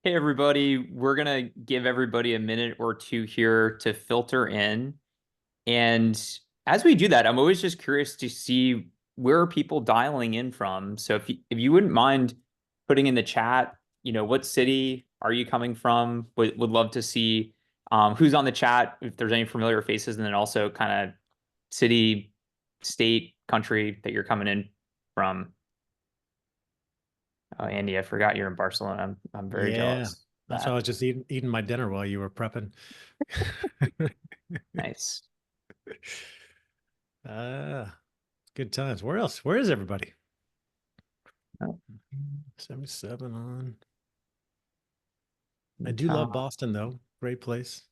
Hey, everybody. We're going to give everybody a minute or two here to filter in. And as we do that, I'm always just curious to see where are people dialing in from. So if you wouldn't mind putting in the chat, what city are you coming from? Would love to see who's on the chat, if there's any familiar faces, and then also kind of city, state, country that you're coming in from. Oh, Andy, I forgot you're in Barcelona. I'm very Yeah, jealous of that's why I that. was just eating my dinner while you were prepping. Nice. Ah, good times. Where else? Where is everybody? Oh, 77 on. I do Utah. love Boston though. Great place.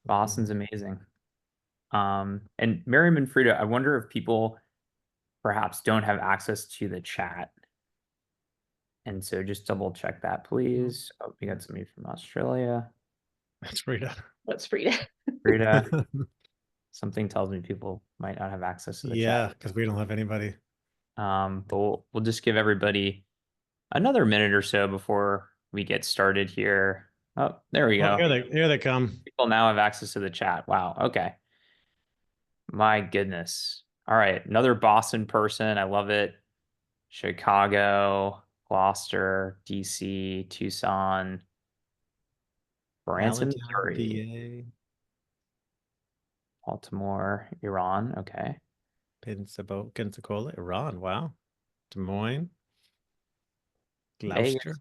Boston's amazing. And Miriam and Frida, I wonder if people perhaps don't have access to the chat. And so just double check that, please. Oh, we got somebody from Australia. That's Frida. That's Frida. Frida, something tells me people might not have access to the chat. Yeah, because we don't have anybody. But we'll just give everybody another minute or so before we get started here. Oh, there we Oh, go. here they come. People now have access to the chat. Wow. Okay. My goodness. All right. Another Boston person. I love it. Chicago, Gloucester, DC, Tucson, Branson, Allentown, Missouri, PA, Baltimore, Iran. Okay. Pensacola, Iran. Wow. Des Moines, Vegas, Gloucester.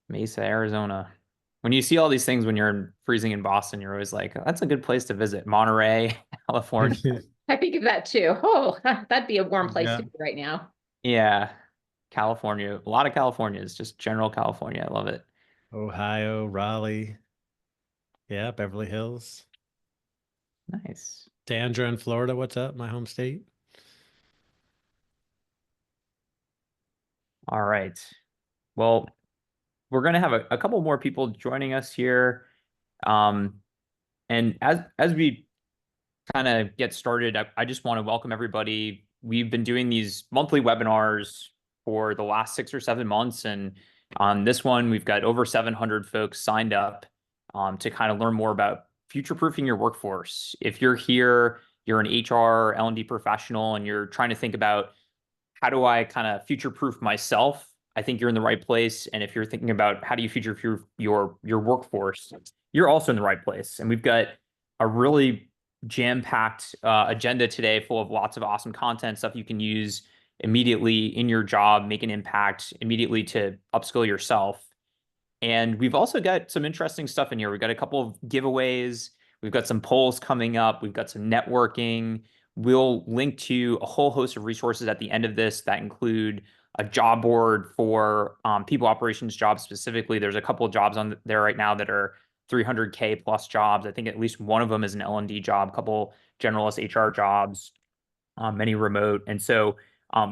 Mesa, Arizona. When you see all these things when you're freezing in Boston, you're always like, that's a good place to visit. Monterey, California. I think of that too. Oh, that'd be a warm place Yeah. to be right now. Yeah. California. A lot of California is just general California. I love it. Ohio, Raleigh. Yeah, Beverly Hills. Nice. Dandra in Florida. What's up? My home state. All right. Well, we're going to have a couple more people joining us here. And as we kind of get started, I just want to welcome everybody. We've been doing these monthly webinars for the last 6 or 7 months. And on this one, we've got over 700 folks signed up to kind of learn more about future-proofing your workforce. If you're here, you're an HR, L&D professional, and you're trying to think about how do I kind of future-proof myself, I think you're in the right place. And if you're thinking about how do you future-proof your workforce, you're also in the right place. And we've got a really jam-packed agenda today full of lots of awesome content, stuff you can use immediately in your job, make an impact immediately to upskill yourself. And we've also got some interesting stuff in here. We've got a couple of giveaways. We've got some polls coming up. We've got some networking. We'll link to a whole host of resources at the end of this that include a job board for people operations jobs specifically. There's a couple of jobs on there right now that are 300K plus jobs. I think at least one of them is an L&D job, a couple generalist HR jobs, many remote. And so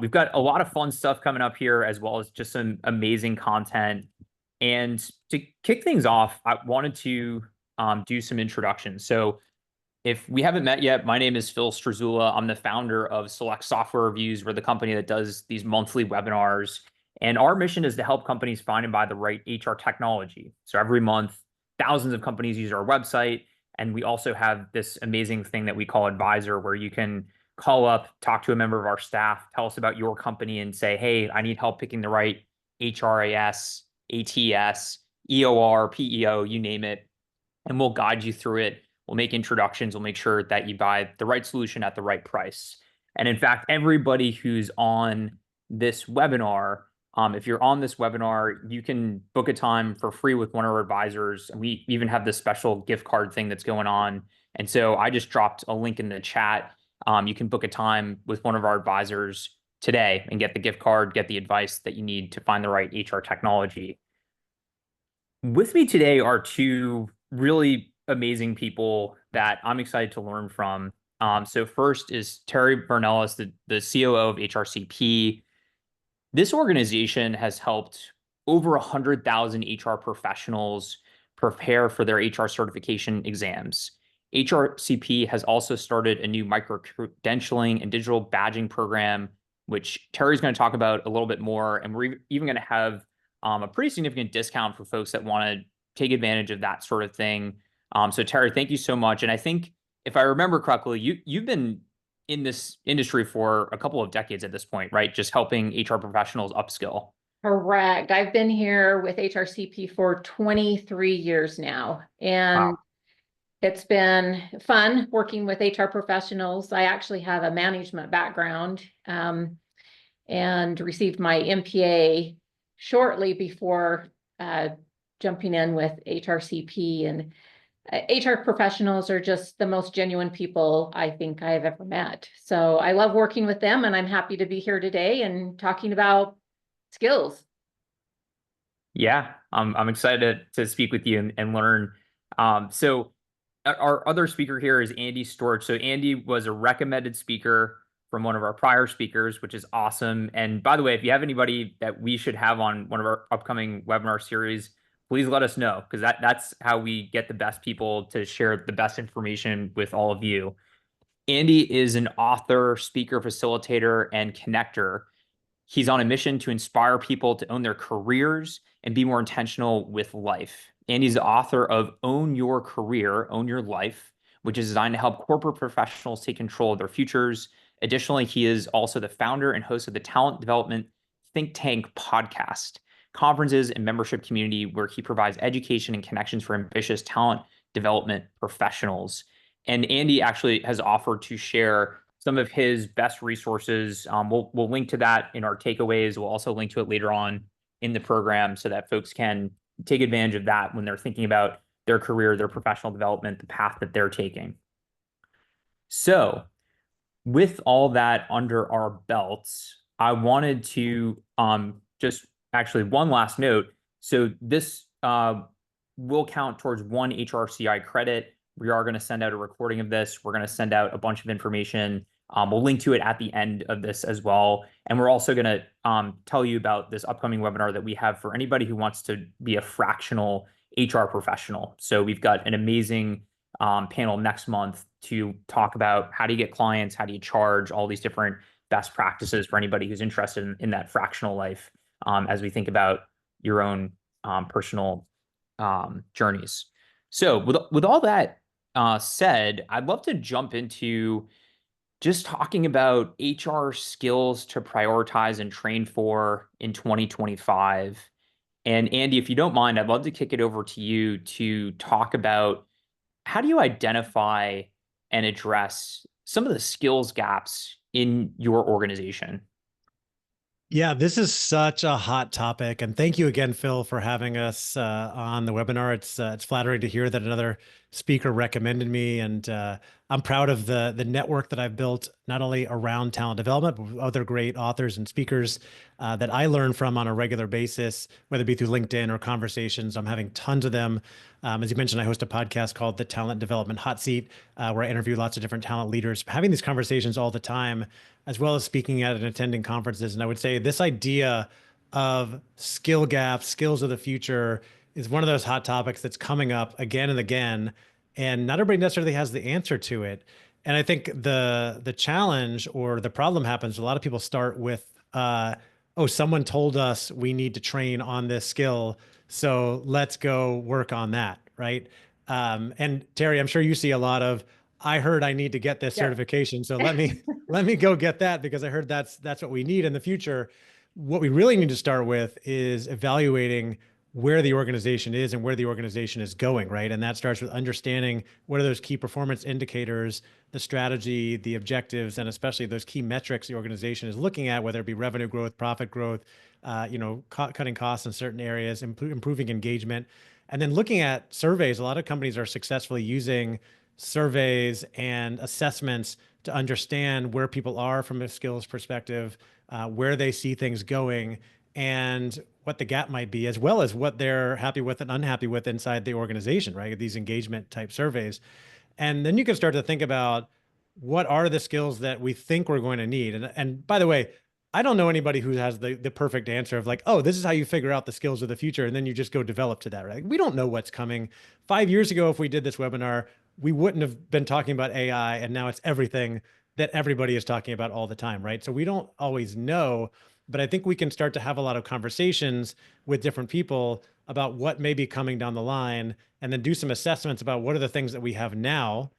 we've got a lot of fun stuff coming up here, as well as just some amazing content. And to kick things off, I wanted to do some introductions. So if we haven't met yet, my name is Phil Strazula. I'm the founder of Select Software Reviews. We're the company that does these monthly webinars. And our mission is to help companies find and buy the right HR technology. So every month, thousands of companies use our website. And we also have this amazing thing that we call Advisor, where you can call up, talk to a member of our staff, tell us about your company, and say, hey, I need help picking the right HRAS, ATS, EOR, PEO, you name it. And we'll guide you through it. We'll make introductions. We'll make sure that you buy the right solution at the right price. And in fact, everybody who's on this webinar, if you're on this webinar, you can book a time for free with one of our advisors. And we even have this special gift card thing that's going on. And so I just dropped a link in the chat. You can book a time with one of our advisors today and get the gift card, get the advice that you need to find the right HR technology. With me today are two really amazing people that I'm excited to learn from. So first is Terri Varnell, the COO of HRCP. This organization has helped over 100,000 HR professionals prepare for their HR certification exams. HRCP has also started a new micro-credentialing and digital badging program, which Terri's going to talk about a little bit more. And we're even going to have a pretty significant discount for folks that want to take advantage of that sort of thing. So Terri, thank you so much. And I think if I remember correctly, you've been in this industry for a couple of decades at this point, right? Just helping HR professionals upskill. Correct. I've been here with HRCP for 23 years now, and Wow. it's been fun working with HR professionals. I actually have a management background, and received my MPA shortly before jumping in with HRCP. And HR professionals are just the most genuine people I think I've ever met. So I love working with them, and I'm happy to be here today and talking about skills. Yeah, I'm excited to speak with you and learn. So our other speaker here is Andy Storch. So Andy was a recommended speaker from one of our prior speakers, which is awesome. And by the way, if you have anybody that we should have on one of our upcoming webinar series, please let us know, because that's how we get the best people to share the best information with all of you. Andy is an author, speaker, facilitator, and connector. He's on a mission to inspire people to own their careers and be more intentional with life. Andy's the author of Own Your Career, Own Your Life, which is designed to help corporate professionals take control of their futures. Additionally, he is also the founder and host of the Talent Development Think Tank podcast, conferences and membership community where he provides education and connections for ambitious talent development professionals. And Andy actually has offered to share some of his best resources. We'll link to that in our takeaways. We'll also link to it later on in the program so that folks can take advantage of that when they're thinking about their career, their professional development, the path that they're taking. So with all that under our belts, I wanted to just actually one last note. So this will count towards one HRCI credit. We are going to send out a recording of this. We're going to send out a bunch of information. We'll link to it at the end of this as well. And we're also going to tell you about this upcoming webinar that we have for anybody who wants to be a fractional HR professional. So we've got an amazing panel next month to talk about how do you get clients, how do you charge, all these different best practices for anybody who's interested in that fractional life as we think about your own personal journeys. So with all that said, I'd love to jump into just talking about HR skills to prioritize and train for in 2025. And Andy, if you don't mind, I'd love to kick it over to you to talk about how do you identify and address some of the skills gaps in your organization? Yeah, this is such a hot topic, and thank you again, Phil, for having us on the webinar. It's flattering to hear that another speaker recommended me, and I'm proud of the network that I've built, not only around talent development, but with other great authors and speakers that I learn from on a regular basis, whether it be through LinkedIn or conversations. I'm having tons of them. As you mentioned, I host a podcast called the Talent Development Hot Seat, where I interview lots of different talent leaders, having these conversations all the time, as well as speaking at and attending conferences. And I would say this idea of skill gaps, skills of the future, is one of those hot topics that's coming up again and again, and not everybody necessarily has the answer to it. And I think the challenge or the problem happens, a lot of people start with, oh, someone told us we need to train on this skill, so let's go work on that, right? And Terri, I'm sure you see a lot of, I heard I need to get this certification, so let me go get that because I heard that's what we need in the future. What we really need to start with is evaluating where the organization is and where the organization is going, right? And that starts with understanding what are those key performance indicators, the strategy, the objectives, and especially those key metrics the organization is looking at, whether it be revenue growth, profit growth, cutting costs in certain areas, improving engagement. And then looking at surveys. A lot of companies are successfully using surveys and assessments to understand where people are from a skills perspective, where they see things going, and what the gap might be, as well as what they're happy with and unhappy with inside the organization, right? These engagement type surveys. And then you can start to think about what are the skills that we think we're going to need. And by the way, I don't know anybody who has the perfect answer of like, oh, this is how you figure out the skills of the future. And then you just go develop to that, right? We don't know what's coming. 5 years ago, if we did this webinar, we wouldn't have been talking about AI, and now it's everything that everybody is talking about all the time, right? So we don't always know, but I think we can start to have a lot of conversations with different people about what may be coming down the line, and then do some assessments about what are the things that we have now,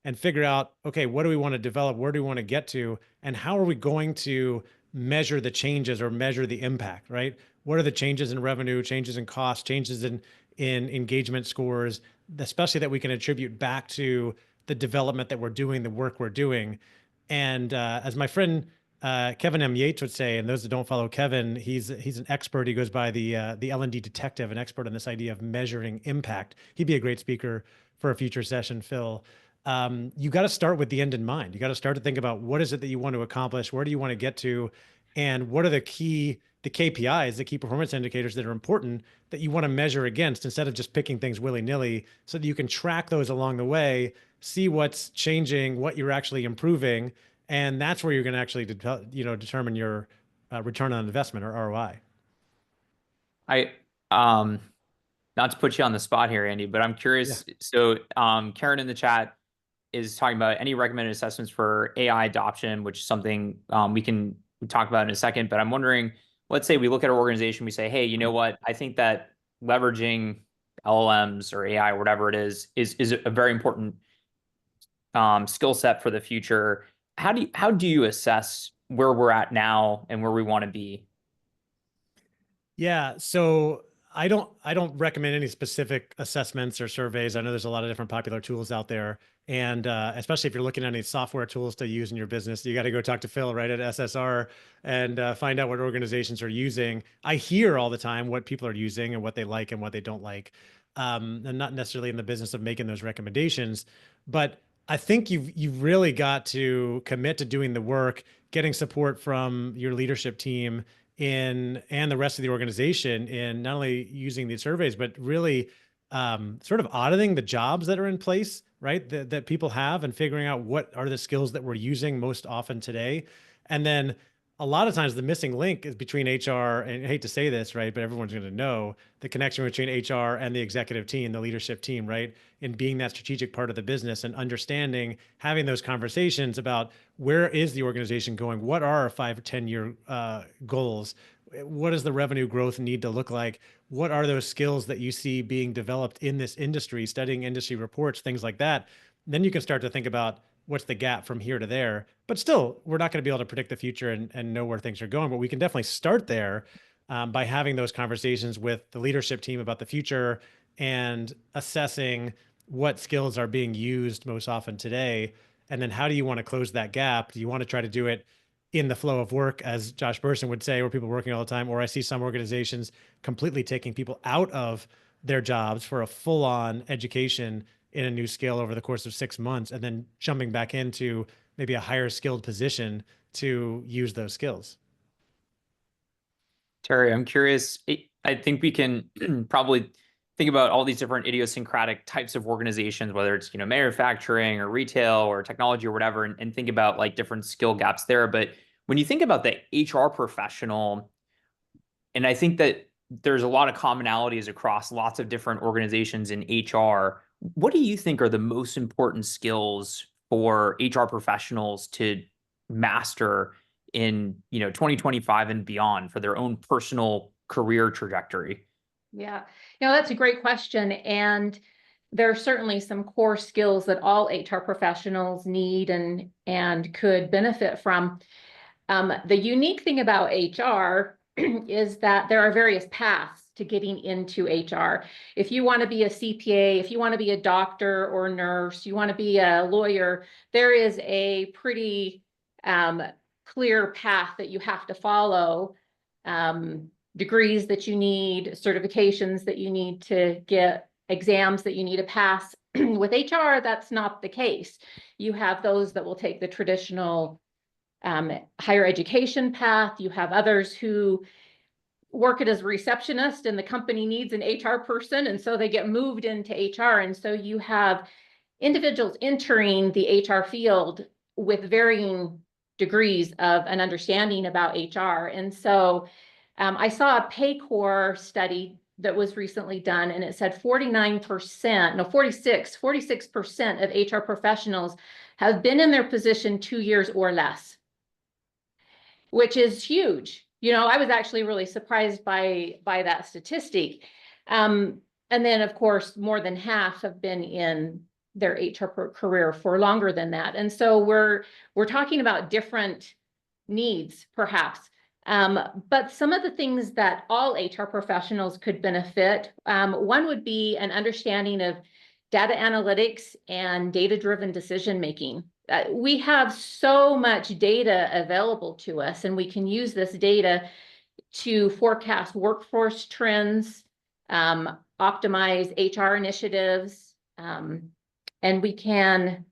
and figure out, okay, what do we want to develop? Where do we want to get to? And how are we going to measure the changes or measure the impact, right? What are the changes in revenue, changes in cost, changes in engagement scores, especially that we can attribute back to the development that we're doing, the work we're doing. And as my friend Kevin M. Yates would say, and those that don't follow Kevin, he's an expert. He goes by the L&D detective, an expert on this idea of measuring impact. He'd be a great speaker for a future session, Phil. You got to start with the end in mind. You got to start to think about what is it that you want to accomplish? Where do you want to get to? And what are the KPIs, the key performance indicators that are important that you want to measure against, instead of just picking things willy-nilly, so that you can track those along the way, see what's changing, what you're actually improving. And that's where you're going to actually determine your return on investment, or ROI. Not to put you on the spot here, Andy, but I'm curious. Yeah. So Karen in the chat is talking about any recommended assessments for AI adoption, which is something we can talk about in a second. But I'm wondering, let's say we look at our organization, we say, hey, you know what? I think that leveraging LLMs or AI or whatever it is a very important skill set for the future. How do you assess where we're at now and where we want to be? Yeah, so I don't recommend any specific assessments or surveys. I know there's a lot of different popular tools out there, and especially if you're looking at any software tools to use in your business, you got to go talk to Phil right at SSR and find out what organizations are using. I hear all the time what people are using and what they like and what they don't like. I'm not necessarily in the business of making those recommendations, but I think you've really got to commit to doing the work, getting support from your leadership team and the rest of the organization in not only using these surveys, but really sort of auditing the jobs that are in place, right? That people have, and figuring out what are the skills that we're using most often today. And then a lot of times the missing link is between HR, and I hate to say this, right? But everyone's going to know the connection between HR and the executive team, the leadership team, right? In being that strategic part of the business and understanding, having those conversations about where is the organization going? What are our 5 or 10 year goals? What does the revenue growth need to look like? What are those skills that you see being developed in this industry, studying industry reports, things like that? Then you can start to think about what's the gap from here to there. But still, we're not going to be able to predict the future and know where things are going, but we can definitely start there by having those conversations with the leadership team about the future and assessing what skills are being used most often today. And then how do you want to close that gap? Do you want to try to do it in the flow of work, as Josh Burson would say, where people are working all the time? Or I see some organizations completely taking people out of their jobs for a full-on education in a new skill over the course of 6 months, and then jumping back into maybe a higher skilled position to use those skills. Terri, I'm curious. I think we can probably think about all these different idiosyncratic types of organizations, whether it's manufacturing or retail or technology or whatever, and think about like different skill gaps there. But when you think about the HR professional, and I think that there's a lot of commonalities across lots of different organizations in HR. What do you think are the most important skills for HR professionals to master in 2025 and beyond for their own personal career trajectory? Yeah, that's a great question. And there are certainly some core skills that all HR professionals need and could benefit from. The unique thing about HR is that there are various paths to getting into HR. If you want to be a CPA, if you want to be a doctor or nurse, you want to be a lawyer, there is a pretty clear path that you have to follow. Degrees that you need, certifications that you need to get, exams that you need to pass. With HR, that's not the case. You have those that will take the traditional higher education path. You have others who work it as a receptionist and the company needs an HR person, and so they get moved into HR. And so you have individuals entering the HR field with varying degrees of an understanding about HR. And so I saw a Paycor study that was recently done, and it said 46% of HR professionals have been in their position 2 years or less, which is huge. You know, I was actually really surprised by that statistic. And then, of course, more than half have been in their HR career for longer than that. And so we're talking about different needs, perhaps. But some of the things that all HR professionals could benefit, one would be an understanding of data analytics and data-driven decision-making. We have so much data available to us, and we can use this data to forecast workforce trends, optimize HR initiatives, and we can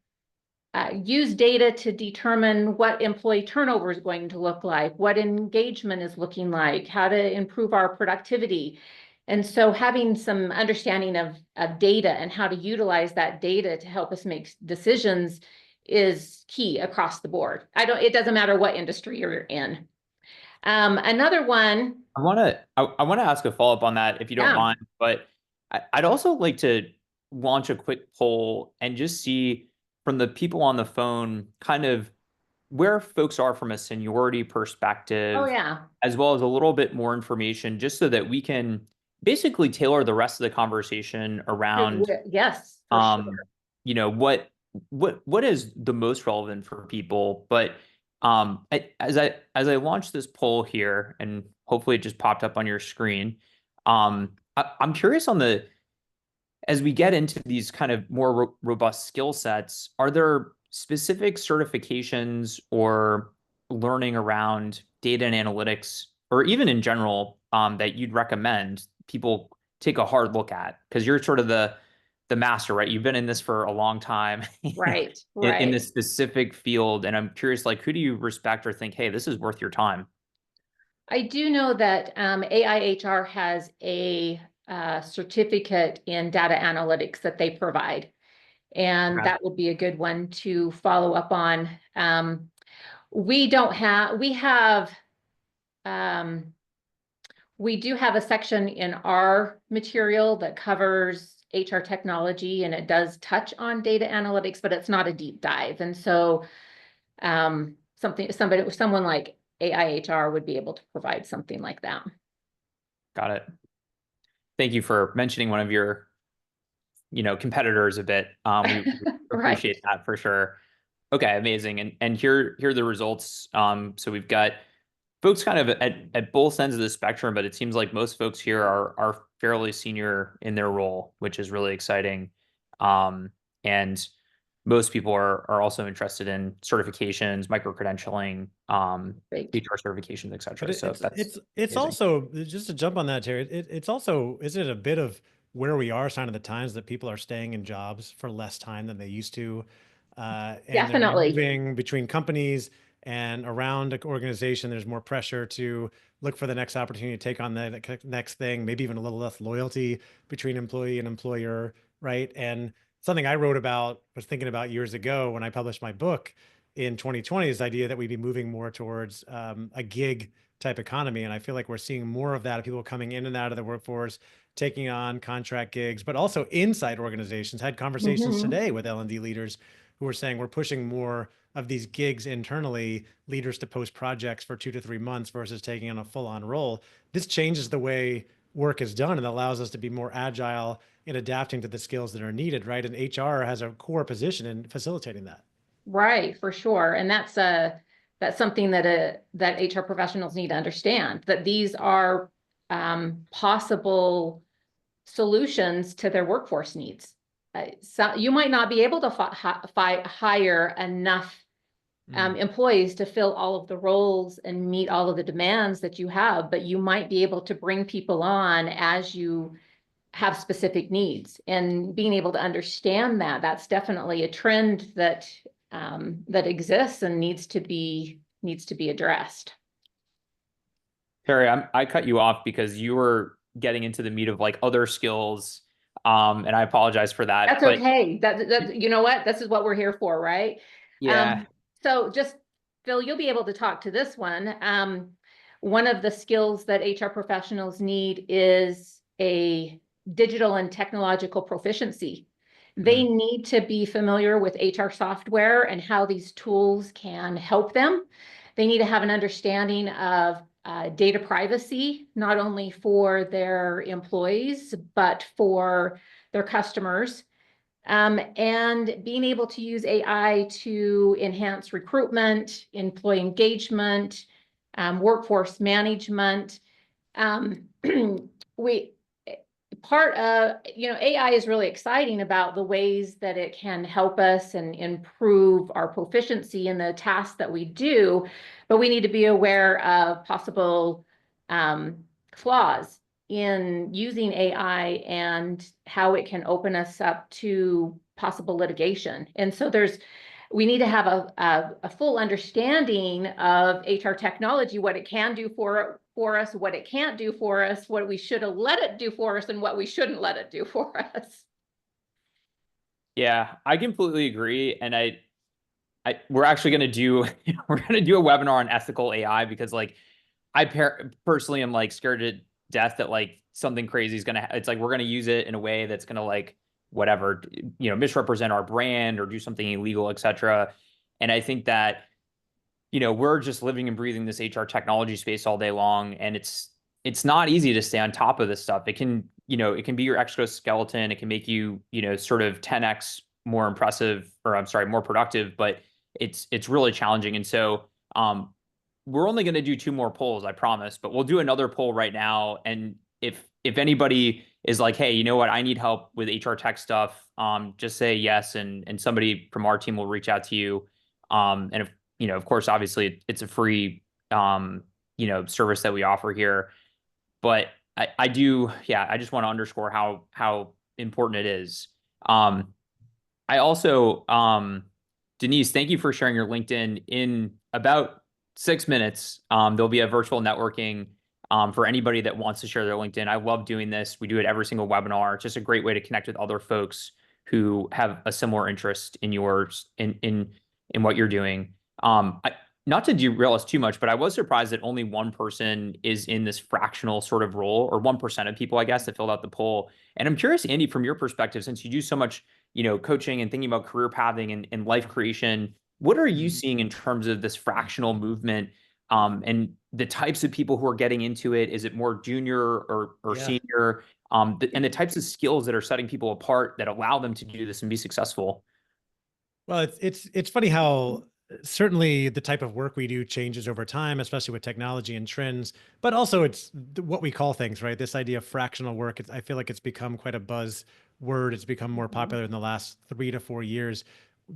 use data to determine what employee turnover is going to look like, what engagement is looking like, how to improve our productivity. And so having some understanding of data and how to utilize that data to help us make decisions is key across the board. It doesn't matter what industry you're in. Another one. I want to ask a follow-up on that if you don't mind, but I'd also like to launch a quick poll and just see from the people on the phone kind of where folks are from a seniority perspective. Oh, yeah. As well as a little bit more information, just so that we can basically tailor the rest of the conversation around, yes, for sure. You know, what is the most relevant for people. But as I launch this poll here, and hopefully it just popped up on your screen, I'm curious on as we get into these kind of more robust skill sets, are there specific certifications or learning around data and analytics, or even in general, that you'd recommend people take a hard look at? Because you're sort of the master, right? You've been in this for a long time, right? in this specific field, and I'm curious, like, who do you respect or think, hey, this is worth your time? I do know that AIHR has a certificate in data analytics that they provide, and that would be a good one to follow up on. We do have a section in our material that covers HR technology, and it does touch on data analytics, but it's not a deep dive. And so someone like AIHR would be able to provide something like that. Got it. Thank you for mentioning one of your, competitors a bit. We appreciate that for sure. Okay, amazing. And here are the results. So we've got folks kind of at both ends of the spectrum, but it seems like most folks here are fairly senior in their role, which is really exciting. And most people are also interested in certifications, micro-credentialing, HR certifications, et cetera. So it's also, just to jump on that, Terri, it's also, is it a bit of where we are, sign of the times that people are staying in jobs for less time than they used to? And definitely they're moving between companies and around an organization. There's more pressure to look for the next opportunity to take on the next thing, maybe even a little less loyalty between employee and employer, right? And something I was thinking about years ago when I published my book in 2020 is the idea that we'd be moving more towards a gig type economy. And I feel like we're seeing more of that, people coming in and out of the workforce, taking on contract gigs, but also inside organizations. Had conversations today with L&D leaders who were saying we're pushing more of these gigs internally, leaders to post projects for 2 to 3 months versus taking on a full-on role. This changes the way work is done and allows us to be more agile in adapting to the skills that are needed, right? And HR has a core position in facilitating that. Right, for sure. And that's something that HR professionals need to understand, that these are possible solutions to their workforce needs. So you might not be able to hire enough employees to fill all of the roles and meet all of the demands that you have, but you might be able to bring people on as you have specific needs. And being able to understand that's definitely a trend that exists and needs to be addressed. Terri, I cut you off because you were getting into the meat of like other skills. And I apologize for that. That's okay. That you know what? This is what we're here for, right? Yeah. So just, Phil, you'll be able to talk to this one. One of the skills that HR professionals need is a digital and technological proficiency. They need to be familiar with HR software and how these tools can help them. They need to have an understanding of data privacy, not only for their employees, but for their customers. And being able to use AI to enhance recruitment, employee engagement, workforce management. Part of, AI is really exciting about the ways that it can help us and improve our proficiency in the tasks that we do, but we need to be aware of possible flaws in using AI and how it can open us up to possible litigation. And so we need to have a full understanding of HR technology, what it can do for us, what it can't do for us, what we should have let it do for us, and what we shouldn't let it do for us. Yeah, I completely agree. And we're actually going to do we're going to do a webinar on ethical AI, because like I personally am like scared to death that like something crazy is going to it's like we're going to use it in a way that's going to like whatever, misrepresent our brand or do something illegal, etc. And I think that we're just living and breathing this HR technology space all day long, and it's not easy to stay on top of this stuff. It can be your exoskeleton. It can make you sort of 10x more impressive, or I'm sorry, more productive, but it's really challenging. And so we're only going to do 2 more polls, I promise, but we'll do another poll right now. And if anybody is like, hey, you know what, I need help with HR tech stuff, just say yes, and somebody from our team will reach out to you. And if of course, obviously it's a free, service that we offer here, but I just want to underscore how important it is. I also, Denise, thank you for sharing your LinkedIn. In about 6 minutes, there'll be a virtual networking for anybody that wants to share their LinkedIn. I love doing this. We do it every single webinar. It's just a great way to connect with other folks who have a similar interest in in what you're doing. Not to derail us too much, but I was surprised that only 1 person is in this fractional sort of role, or 1% of people, I guess, that filled out the poll. And I'm curious, Andy, from your perspective, since you do so much, coaching and thinking about career pathing and life creation, what are you seeing in terms of this fractional movement, and the types of people who are getting into it? Is it more junior or senior? And the types of skills that are setting people apart that allow them to do this and be successful? Well, it's funny how certainly the type of work we do changes over time, especially with technology and trends, but also it's what we call things, right? This idea of fractional work, I feel like it's become quite a buzz word. It's become more popular in the last 3 to 4 years.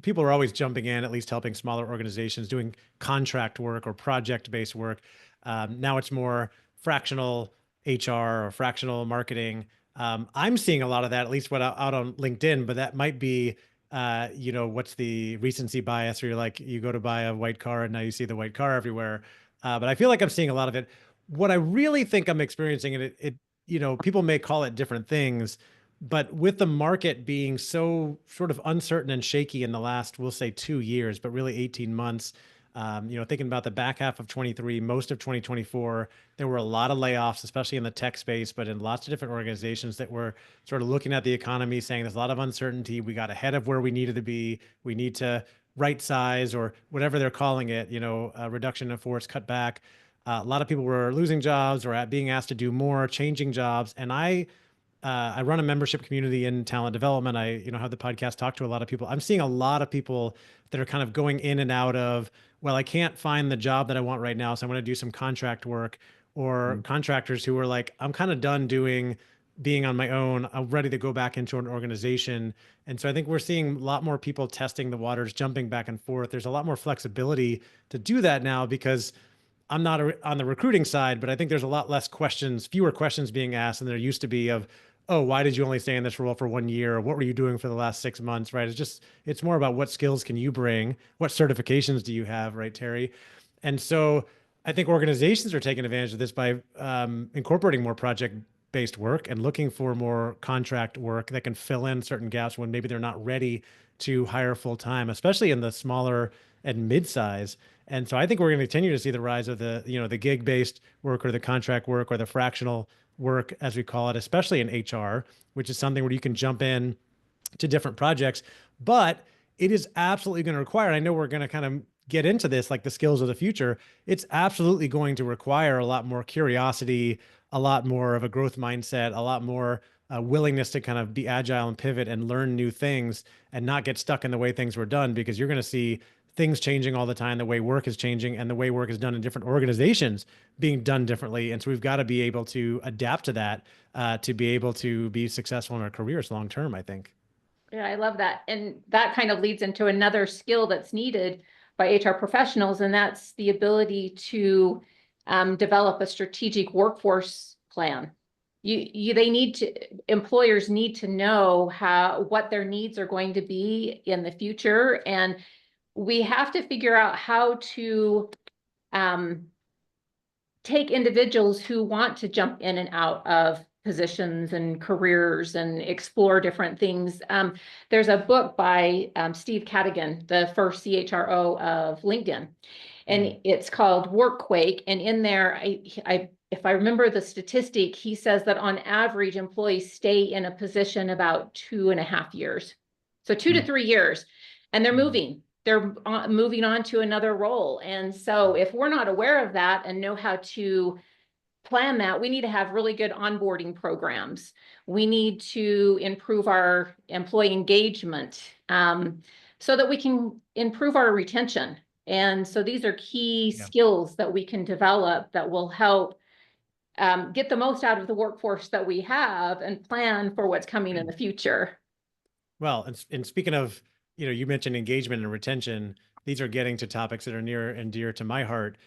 People are always jumping in, at least helping smaller organizations doing contract work or project-based work. Now it's more fractional HR or fractional marketing. I'm seeing a lot of that, at least out on LinkedIn, but that might be what's the recency bias, where you're like, you go to buy a white car and now you see the white car everywhere. But I feel like I'm seeing a lot of it. What I really think I'm experiencing, and people may call it different things, but with the market being so sort of uncertain and shaky in the last, we'll say 2 years, but really 18 months, thinking about the back half of 23, most of 2024, there were a lot of layoffs, especially in the tech space, but in lots of different organizations that were sort of looking at the economy, saying there's a lot of uncertainty. We got ahead of where we needed to be. We need to right size, or whatever they're calling it, a reduction in force, cut back. A lot of people were losing jobs or being asked to do more, changing jobs. And I run a membership community in talent development. I, have the podcast, talk to a lot of people. I'm seeing a lot of people that are kind of going in and out of, well, I can't find the job that I want right now, so I'm going to do some contract work, or contractors who are like, I'm kind of done being on my own. I'm ready to go back into an organization. And so I think we're seeing a lot more people testing the waters, jumping back and forth. There's a lot more flexibility to do that now, because I'm not on the recruiting side, but I think there's a lot less questions, fewer questions being asked than there used to be of, oh, why did you only stay in this role for 1 year? Or what were you doing for the last 6 months, right? It's more about what skills can you bring? What certifications do you have, right, Terri? And so I think organizations are taking advantage of this by incorporating more project-based work and looking for more contract work that can fill in certain gaps when maybe they're not ready to hire full-time, especially in the smaller and mid-size. And so I think we're going to continue to see the rise of the, the gig-based work or the contract work or the fractional work, as we call it, especially in HR, which is something where you can jump in to different projects. But it is absolutely going to require, I know we're going to kind of get into this, like the skills of the future. It's absolutely going to require a lot more curiosity, a lot more of a growth mindset, a lot more willingness to kind of be agile and pivot and learn new things and not get stuck in the way things were done, because you're going to see things changing all the time, the way work is changing and the way work is done in different organizations being done differently. And so we've got to be able to adapt to that to be able to be successful in our careers long term, I think. Yeah, I love that. And that kind of leads into another skill that's needed by HR professionals, and that's the ability to develop a strategic workforce plan. Employers need to know what their needs are going to be in the future. And we have to figure out how to take individuals who want to jump in and out of positions and careers and explore different things. There's a book by Steve Cadigan, the first CHRO of LinkedIn, and it's called Workquake. And in there, if I remember the statistic, he says that on average, employees stay in a position about 2.5 years. So 2 to 3 years, and they're moving. They're moving on to another role. And so if we're not aware of that and know how to plan that, we need to have really good onboarding programs. We need to improve our employee engagement so that we can improve our retention. And so these are key skills that we can develop that will help get the most out of the workforce that we have and plan for what's coming in the future. Well, and speaking of, you mentioned engagement and retention. These are getting to topics that are near and dear to my heart,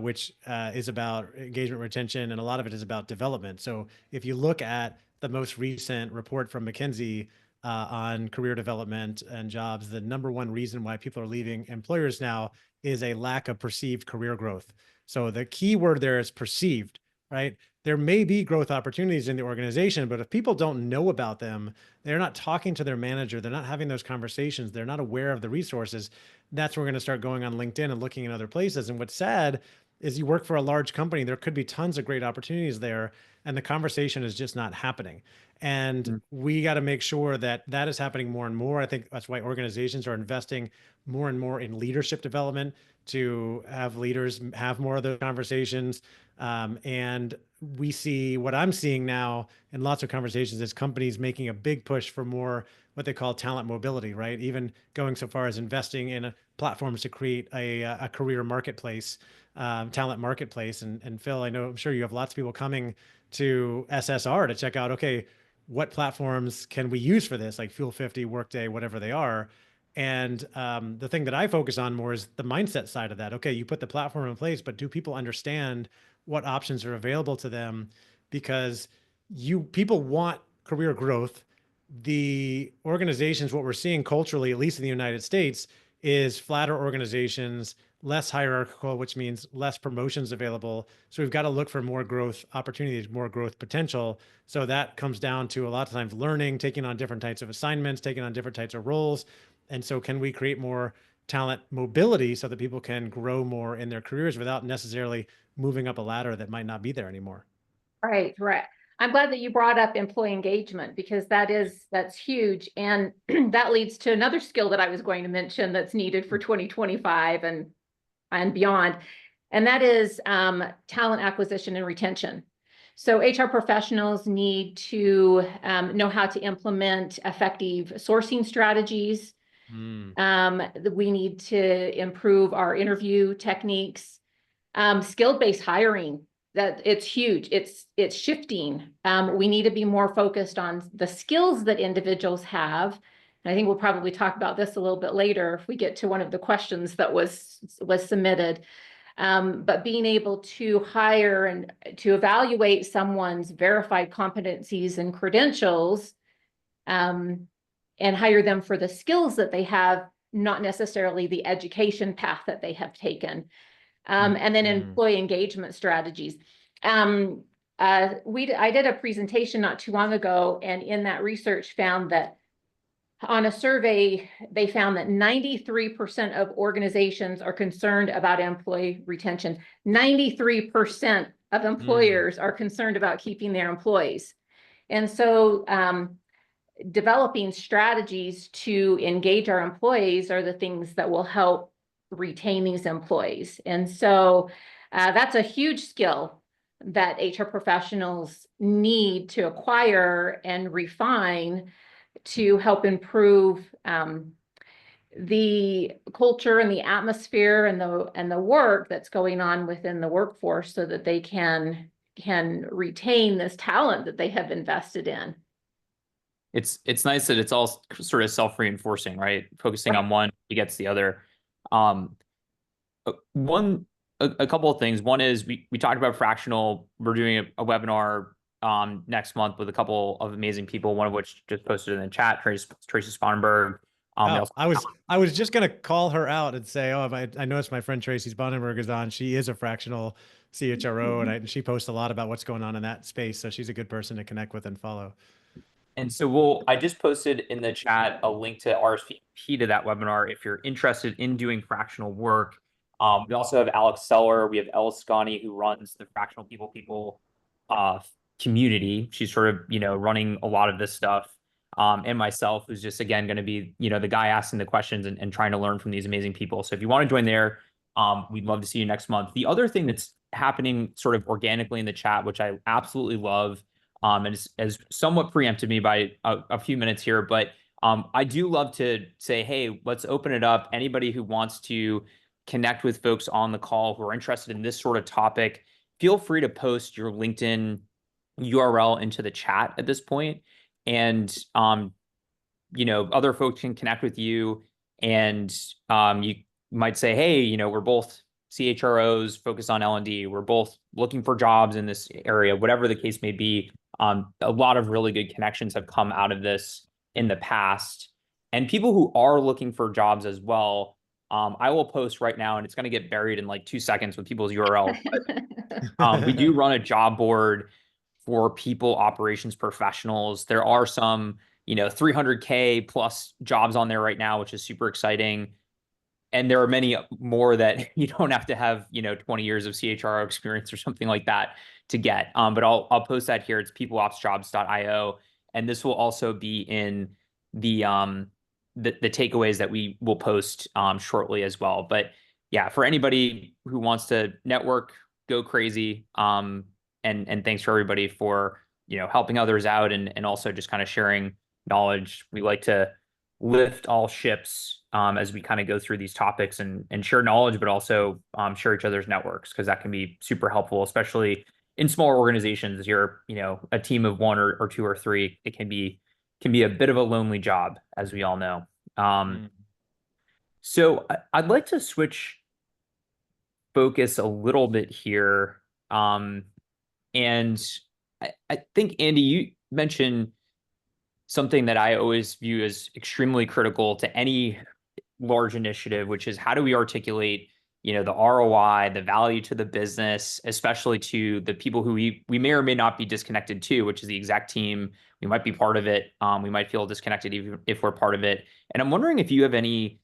which is about engagement, retention, and a lot of it is about development. So if you look at the most recent report from McKinsey on career development and jobs, the number one reason why people are leaving employers now is a lack of perceived career growth. So the key word there is perceived, right? There may be growth opportunities in the organization, but if people don't know about them, they're not talking to their manager, they're not having those conversations, they're not aware of the resources, that's where we're going to start going on LinkedIn and looking in other places. And what's sad is you work for a large company, there could be tons of great opportunities there, and the conversation is just not happening. And we got to make sure that that is happening more and more. I think that's why organizations are investing more and more in leadership development to have leaders have more of those conversations. And we see what I'm seeing now in lots of conversations is companies making a big push for more what they call talent mobility, right? Even going so far as investing in platforms to create a career marketplace, talent marketplace. And Phil, I'm sure you have lots of people coming to SSR to check out, okay, what platforms can we use for this, like Fuel 50, Workday, whatever they are. And the thing that I focus on more is the mindset side of that. Okay, you put the platform in place, but do people understand what options are available to them? Because people want career growth. The organizations, what we're seeing culturally, at least in the United States, is flatter organizations, less hierarchical, which means less promotions available. So we've got to look for more growth opportunities, more growth potential. So that comes down to a lot of times learning, taking on different types of assignments, taking on different types of roles. And so can we create more talent mobility so that people can grow more in their careers without necessarily moving up a ladder that might not be there anymore? Right. I'm glad that you brought up employee engagement, because that's huge. And that leads to another skill that I was going to mention that's needed for 2025 and beyond. And that is talent acquisition and retention. So HR professionals need to know how to implement effective sourcing strategies. We need to improve our interview techniques, skill-based hiring. That it's huge. It's shifting. We need to be more focused on the skills that individuals have. And I think we'll probably talk about this a little bit later if we get to one of the questions that was submitted. But being able to hire and to evaluate someone's verified competencies and credentials, and hire them for the skills that they have, not necessarily the education path that they have taken. And then employee engagement strategies. I did a presentation not too long ago, and in that research found that on a survey, they found that 93% of organizations are concerned about employee retention. 93% of employers are concerned about keeping their employees. And so developing strategies to engage our employees are the things that will help retain these employees. And so that's a huge skill that HR professionals need to acquire and refine to help improve the culture and the atmosphere and the work that's going on within the workforce, so that they can retain this talent that they have invested in. It's nice that it's all sort of self-reinforcing, right? Focusing on one begets the other. A couple of things. One is we talked about fractional. We're doing a webinar next month with a couple of amazing people, one of which just posted in the chat, Tracy Sponberg. I was just gonna call her out and say, oh, I noticed my friend Tracy Sponberg is on. She is a fractional CHRO, and she posts a lot about what's going on in that space. So she's a good person to connect with and follow. And so I just posted in the chat a link to RSVP to that webinar if you're interested in doing fractional work. We also have Alex Seller. We have Elle Scani, who runs the Fractional People community. She's sort of, running a lot of this stuff. And myself, who's just, again, going to be, the guy asking the questions and trying to learn from these amazing people. So if you want to join there, we'd love to see you next month. The other thing that's happening sort of organically in the chat, which I absolutely love, and has somewhat preempted me by a few minutes here, but I do love to say, hey, let's open it up. Anybody who wants to connect with folks on the call who are interested in this sort of topic, feel free to post your LinkedIn URL into the chat at this point. And, other folks can connect with you, and you might say, hey, we're both CHROs focused on L&D. We're both looking for jobs in this area, whatever the case may be. A lot of really good connections have come out of this in the past. And people who are looking for jobs as well, I will post right now, and it's going to get buried in like 2 seconds with people's URL. But, we do run a job board for people operations professionals. There are some, 300K plus jobs on there right now, which is super exciting. And there are many more that you don't have to have, 20 years of CHRO experience or something like that to get. But I'll post that here. It's peopleopsjobs.io. And this will also be in the takeaways that we will post shortly as well. But yeah, for anybody who wants to network, go crazy. And thanks for everybody for, helping others out and also just kind of sharing knowledge. We like to lift all ships as we kind of go through these topics and share knowledge, but also share each other's networks, because that can be super helpful, especially in smaller organizations. As you're, a team of one or two or three, it can be a bit of a lonely job, as we all know. So I'd like to switch focus a little bit here. And I think, Andy, you mentioned something that I always view as extremely critical to any large initiative, which is how do we articulate, the ROI, the value to the business, especially to the people who we may or may not be disconnected to, which is the exec team. We might be part of it. We might feel disconnected even if we're part of it. And I'm wondering if you have any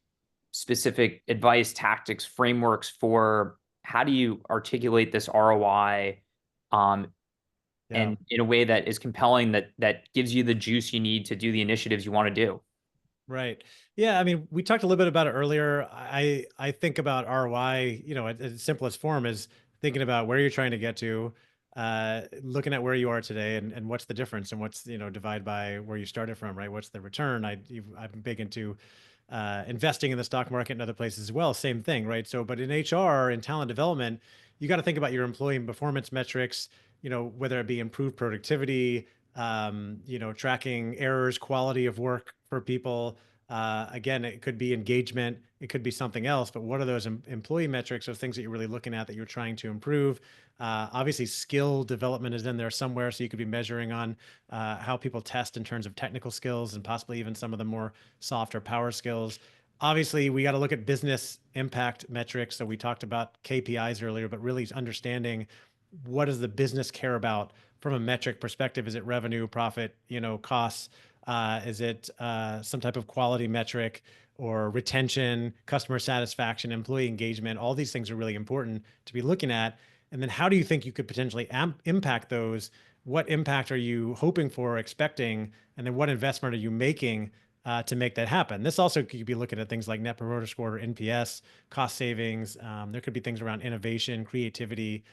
specific advice, tactics, frameworks for how do you articulate this ROI and in a way that is compelling, that gives you the juice you need to do the initiatives you want to do. Right. Yeah. I mean, we talked a little bit about it earlier. I think about ROI, at its simplest form is thinking about where you're trying to get to, looking at where you are today and what's the difference, and what's, divide by where you started from, right? What's the return? I'm big into investing in the stock market and other places as well. Same thing, right? So, but in HR and talent development, you got to think about your employee performance metrics, whether it be improved productivity, tracking errors, quality of work for people. Again, it could be engagement, it could be something else, but what are those employee metrics or things that you're really looking at that you're trying to improve? Obviously, skill development is in there somewhere. So you could be measuring on how people test in terms of technical skills and possibly even some of the more soft or power skills. Obviously, we got to look at business impact metrics. So we talked about KPIs earlier, but really understanding what does the business care about from a metric perspective. Is it revenue, profit, costs? Is it some type of quality metric or retention, customer satisfaction, employee engagement? All these things are really important to be looking at. And then how do you think you could potentially impact those? What impact are you hoping for or expecting? And then what investment are you making to make that happen? This also could be looking at things like Net Promoter Score or NPS, cost savings. There could be things around innovation, creativity.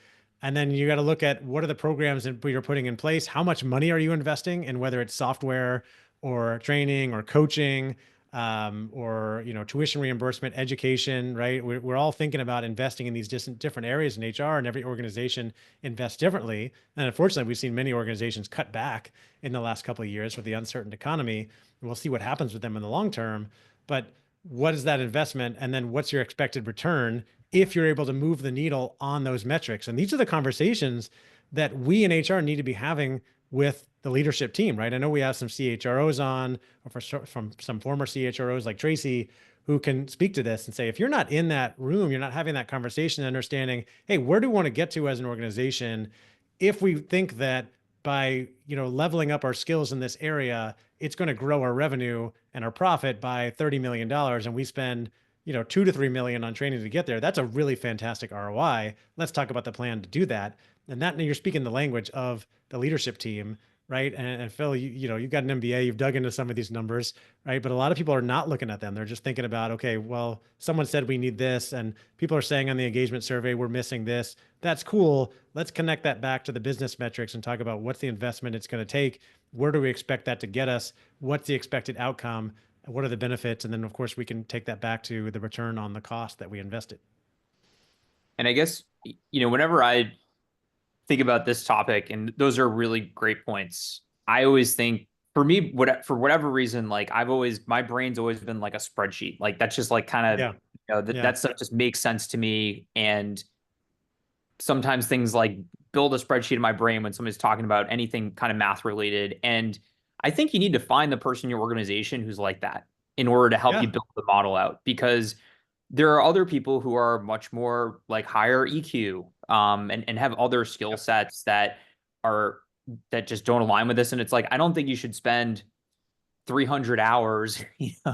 And then you got to look at what are the programs that you're putting in place? How much money are you investing in, whether it's software or training or coaching, or tuition reimbursement, education, right? We're all thinking about investing in these different areas in HR, and every organization invests differently. And unfortunately, we've seen many organizations cut back in the last couple of years with the uncertain economy. And we'll see what happens with them in the long term. But what is that investment? And then what's your expected return if you're able to move the needle on those metrics? And these are the conversations that we in HR need to be having with the leadership team, right? I know we have some CHROs on, or from some former CHROs like Tracy, who can speak to this and say, if you're not in that room, you're not having that conversation, understanding, hey, where do we want to get to as an organization? If we think that by leveling up our skills in this area, it's going to grow our revenue and our profit by $30 million, and we spend $2 to $3 million on training to get there, that's a really fantastic ROI. Let's talk about the plan to do that. And that you're speaking the language of the leadership team, right? And Phil, you've got an MBA, you've dug into some of these numbers, right? But a lot of people are not looking at them. They're just thinking about, okay, well, someone said we need this, and people are saying on the engagement survey, we're missing this. That's cool. Let's connect that back to the business metrics and talk about what's the investment it's going to take. Where do we expect that to get us? What's the expected outcome? What are the benefits? And then, of course, we can take that back to the return on the cost that we invested. And I guess, whenever I think about this topic, and those are really great points, I always think, for me, for whatever reason, like my brain's always been like a spreadsheet. Like that's just like kind of, that stuff just makes sense to me. And sometimes things like build a spreadsheet in my brain when somebody's talking about anything kind of math related. And I think you need to find the person in your organization who's like that in order to help you build the model out, because there are other people who are much more like higher EQ, and have other skill sets that just don't align with this. And it's like, I don't think you should spend 300 hours,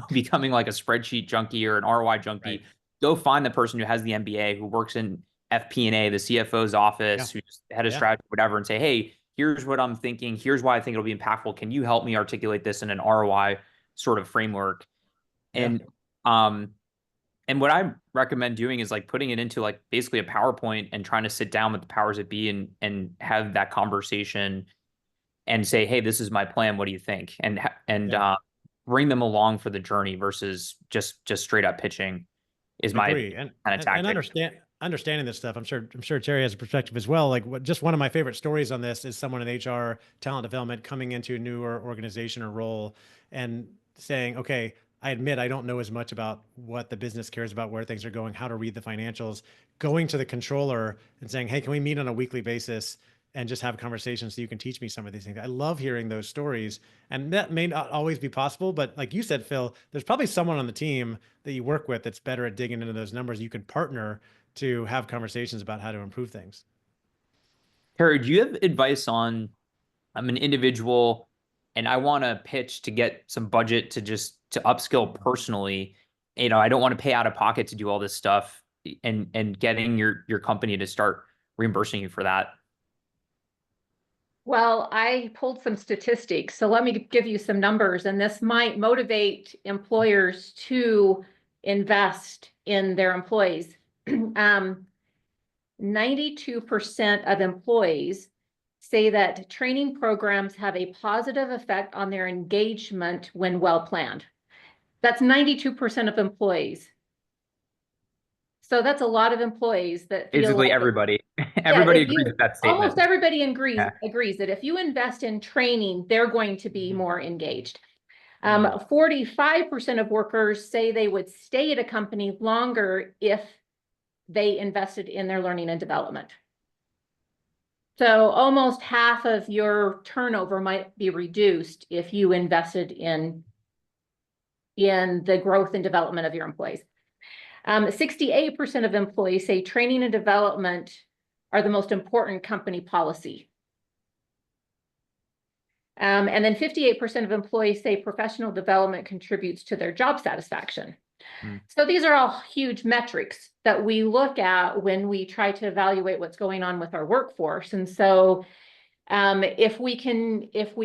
becoming like a spreadsheet junkie or an ROI junkie. Right. Go find the person who has the MBA, who works in FP&A, the CFO's office, who's head of strategy, whatever, and say, hey, here's what I'm thinking. Here's why I think it'll be impactful. Can you help me articulate this in an ROI sort of framework? And what I recommend doing is like putting it into like basically a PowerPoint and trying to sit down with the powers that be and have that conversation and say, hey, this is my plan. What do you think? And bring them along for the journey versus just straight up pitching is my kind of tactic. And understanding this stuff, I'm sure Terri has a perspective as well. Like just one of my favorite stories on this is someone in HR talent development coming into a newer organization or role and saying, okay, I admit I don't know as much about what the business cares about, where things are going, how to read the financials, going to the controller and saying, hey, can we meet on a weekly basis and just have conversations so you can teach me some of these things? I love hearing those stories. And that may not always be possible, but like you said, Phil, there's probably someone on the team that you work with that's better at digging into those numbers. You can partner to have conversations about how to improve things. Terri, do you have advice I'm an individual and I want to pitch to get some budget to upskill personally? I don't want to pay out of pocket to do all this stuff, and getting your company to start reimbursing you for that. Well, I pulled some statistics, so let me give you some numbers, and this might motivate employers to invest in their employees. 92% of employees say that training programs have a positive effect on their engagement when well planned. That's 92% of employees. So that's a lot of employees that feel basically like everybody agrees with that statement. Almost everybody agrees that if you invest in training, they're going to be more engaged. 45% of workers say they would stay at a company longer if they invested in their learning and development. So almost half of your turnover might be reduced if you invested in the growth and development of your employees. 68% of employees say training and development are the most important company policy. And then 58% of employees say professional development contributes to their job satisfaction. So these are all huge metrics that we look at when we try to evaluate what's going on with our workforce. And so if we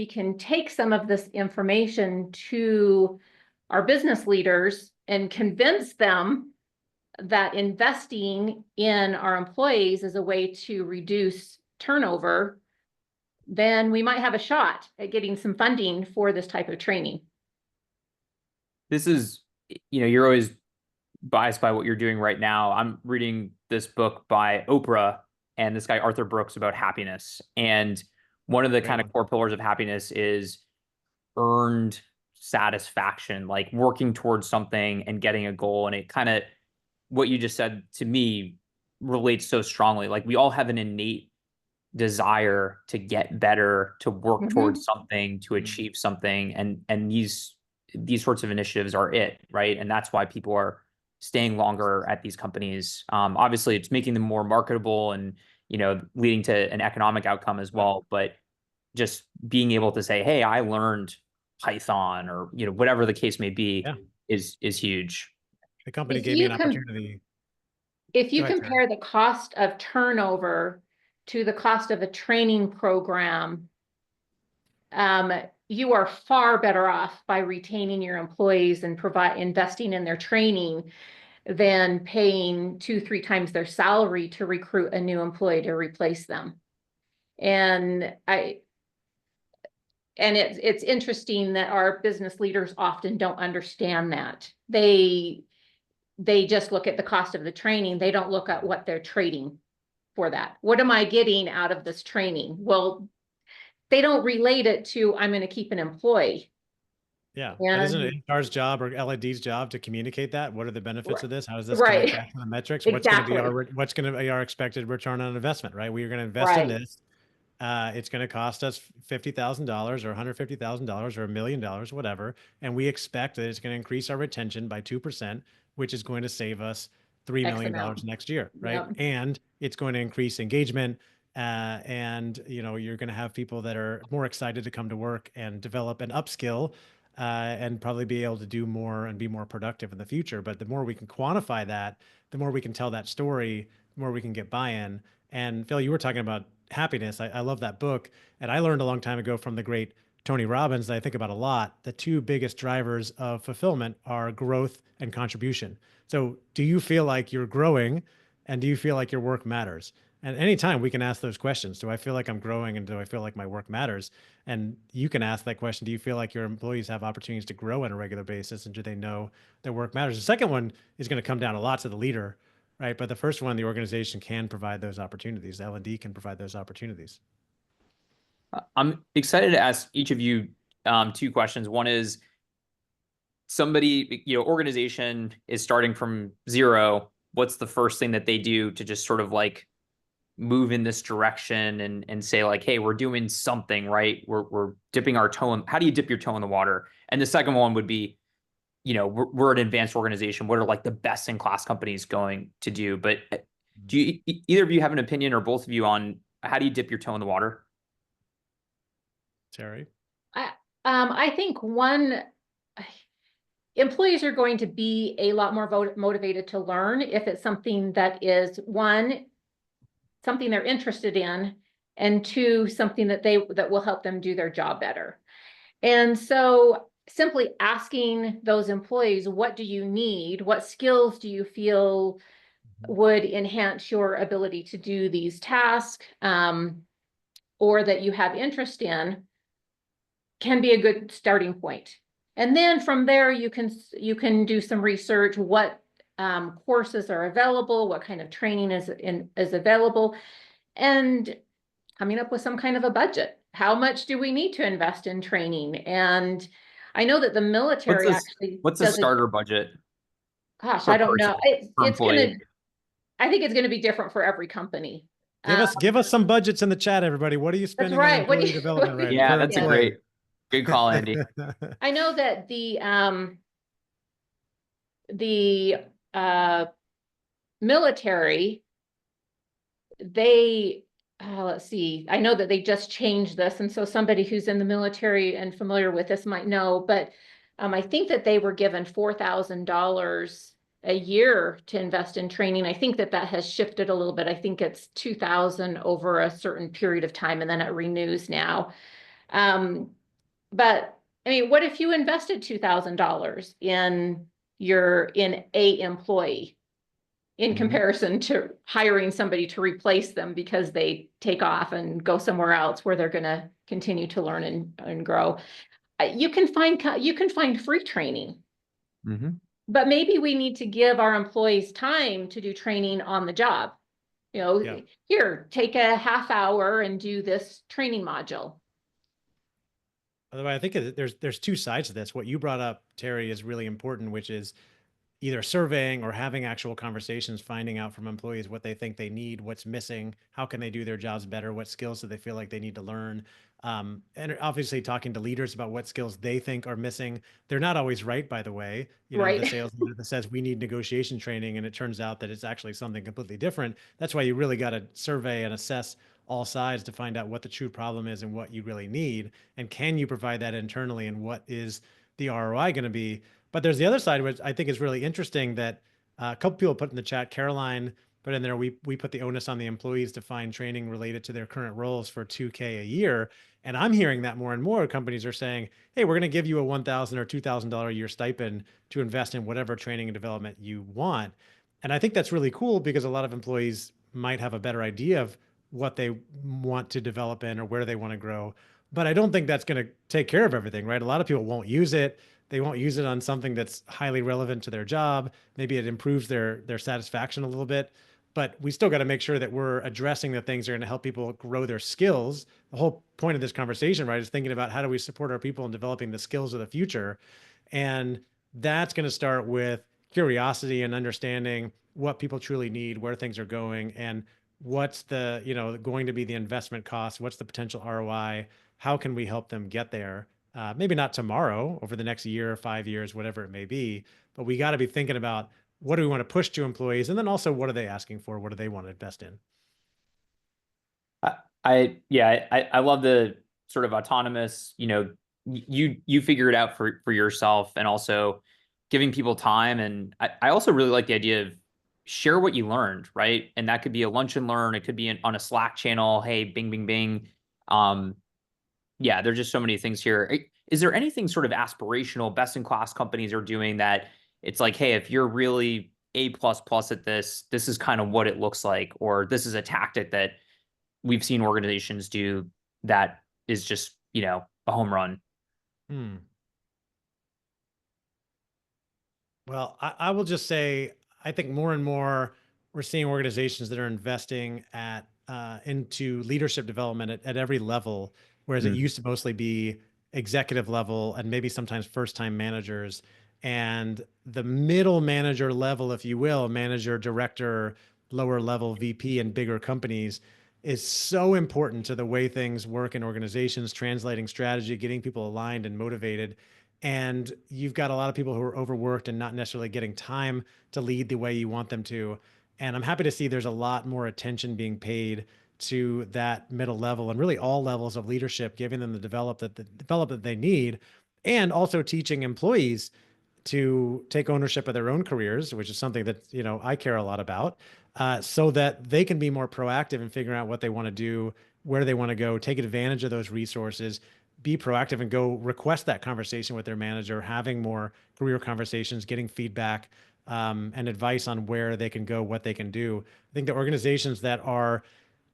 can take some of this information to our business leaders and convince them that investing in our employees is a way to reduce turnover, then we might have a shot at getting some funding for this type of training. This is, you're always biased by what you're doing right now. I'm reading this book by Oprah and this guy, Arthur Brooks, about happiness. And one of the kind of core pillars of happiness is earned satisfaction, like working towards something and getting a goal. And it kind of, what you just said to me relates so strongly. Like we all have an innate desire to get better, to work towards something, to achieve something. And these sorts of initiatives are it, right? And that's why people are staying longer at these companies. Obviously it's making them more marketable and, leading to an economic outcome as well. But just being able to say, hey, I learned Python or, whatever the case may be, is huge. The company gave me an opportunity. If you compare the cost of turnover to the cost of a training program, you are far better off by retaining your employees and investing in their training than paying 2-3 times their salary to recruit a new employee to replace them. And it's interesting that our business leaders often don't understand that. They just look at the cost of the training. They don't look at what they're trading for that. What am I getting out of this training? Well, they don't relate it to, I'm going to keep an employee. Yeah. And isn't it HR's job or LAD's job to communicate that? What are the benefits of this? How does this connect back to the metrics? Exactly. What's going to be our expected return on investment, right? We are going to invest in this. It's going to cost us $50,000 or $150,000 or $1 million, whatever. And we expect that it's going to increase our retention by 2%, which is going to save us $3 million next year, right? Yep. And it's going to increase engagement. And you're going to have people that are more excited to come to work and develop and upskill and probably be able to do more and be more productive in the future. But the more we can quantify that, the more we can tell that story, the more we can get buy-in. And Phil, you were talking about happiness. I love that book. And I learned a long time ago from the great Tony Robbins that I think about a lot. The two biggest drivers of fulfillment are growth and contribution. So do you feel like you're growing and do you feel like your work matters? And anytime we can ask those questions, do I feel like I'm growing and do I feel like my work matters? And you can ask that question. Do you feel like your employees have opportunities to grow on a regular basis and do they know their work matters? The second one is going to come down a lot to the leader, right? But the first one, the organization can provide those opportunities. L&D can provide those opportunities. I'm excited to ask each of you 2 questions. One is somebody, organization is starting from 0. What's the first thing that they do to just sort of like move in this direction and say like, hey, we're doing something, right? We're dipping our toe in. How do you dip your toe in the water? And the second one would be, we're an advanced organization. What are like the best in class companies going to do? But do you, either of you have an opinion or both of you on how do you dip your toe in the water? Terri? I think employees are going to be a lot more motivated to learn if it's something that is something they're interested in, and 2, something that will help them do their job better. And so simply asking those employees, what do you need? What skills do you feel would enhance your ability to do these tasks, or that you have interest in, can be a good starting point. And then from there, you can do some research, what courses are available, what kind of training is available, and coming up with some kind of a budget. How much do we need to invest in training? And I know that the military what's the starter budget? Gosh, I don't know. I think it's gonna be different for every company. Give us some budgets in the chat, everybody. What are you spending on employee development right now? Yeah, that's a good call, Andy. I know that the military, they let's see, I know that they just changed this, and so somebody who's in the military and familiar with this might know, but I think that they were given $4,000 a year to invest in training. I think that that has shifted a little bit. I think it's 2,000 over a certain period of time, and then it renews now. But I mean, what if you invested $2,000 in a employee in comparison to hiring somebody to replace them because they take off and go somewhere else where they're going to continue to learn and grow? You can find free training, but maybe we need to give our employees time to do training on the job. You know, here, take a half hour and do this training module. By the way, I think there's two sides to this. What you brought up, Terry, is really important, which is either surveying or having actual conversations, finding out from employees what they think they need, what's missing, how can they do their jobs better, what skills do they feel like they need to learn. And obviously talking to leaders about what skills they think are missing. They're not always right, by the way. You know, Right. the sales leader that says we need negotiation training, and it turns out that it's actually something completely different. That's why you really got to survey and assess all sides to find out what the true problem is and what you really need. And can you provide that internally, and what is the ROI going to be? But there's the other side, which I think is really interesting, that a couple people put in the chat. Caroline put in there, we put the onus on the employees to find training related to their current roles for $2,000 a year. And I'm hearing that more and more companies are saying, hey, we're going to give you a $1,000 or $2,000 a year stipend to invest in whatever training and development you want. And I think that's really cool, because a lot of employees might have a better idea of what they want to develop in or where they want to grow. But I don't think that's going to take care of everything, right? A lot of people won't use it. They won't use it on something that's highly relevant to their job. Maybe it improves their satisfaction a little bit, but we still got to make sure that we're addressing the things that are going to help people grow their skills. The whole point of this conversation, right, is thinking about how do we support our people in developing the skills of the future. And that's going to start with curiosity and understanding what people truly need, where things are going, and what's the, going to be the investment cost, what's the potential ROI, how can we help them get there? Maybe not tomorrow, over the next year or 5 years, whatever it may be, but we got to be thinking about what do we want to push to employees, and then also what are they asking for? What do they want to invest in? I love the sort of autonomous, you figure it out for yourself, and also giving people time. And I also really like the idea of share what you learned, right? And that could be a lunch and learn. It could be on a Slack channel. Hey, bing, bing, bing. Yeah, there's just so many things here. Is there anything sort of aspirational, best in class companies are doing that it's like, hey, if you're really A++ at this, this is kind of what it looks like, or this is a tactic that we've seen organizations do that is just, a home run? Well, I will just say, I think more and more we're seeing organizations that are investing into leadership development at every level, whereas it used to mostly be executive level and maybe sometimes first-time managers. And the middle manager level, if you will, manager, director, lower level VP in bigger companies, is so important to the way things work in organizations, translating strategy, getting people aligned and motivated. And you've got a lot of people who are overworked and not necessarily getting time to lead the way you want them to. And I'm happy to see there's a lot more attention being paid to that middle level and really all levels of leadership, giving them the development they need, and also teaching employees to take ownership of their own careers, which is something that, I care a lot about, so that they can be more proactive in figuring out what they want to do, where they want to go, take advantage of those resources, be proactive and go request that conversation with their manager, having more career conversations, getting feedback and advice on where they can go, what they can do. I think the organizations that are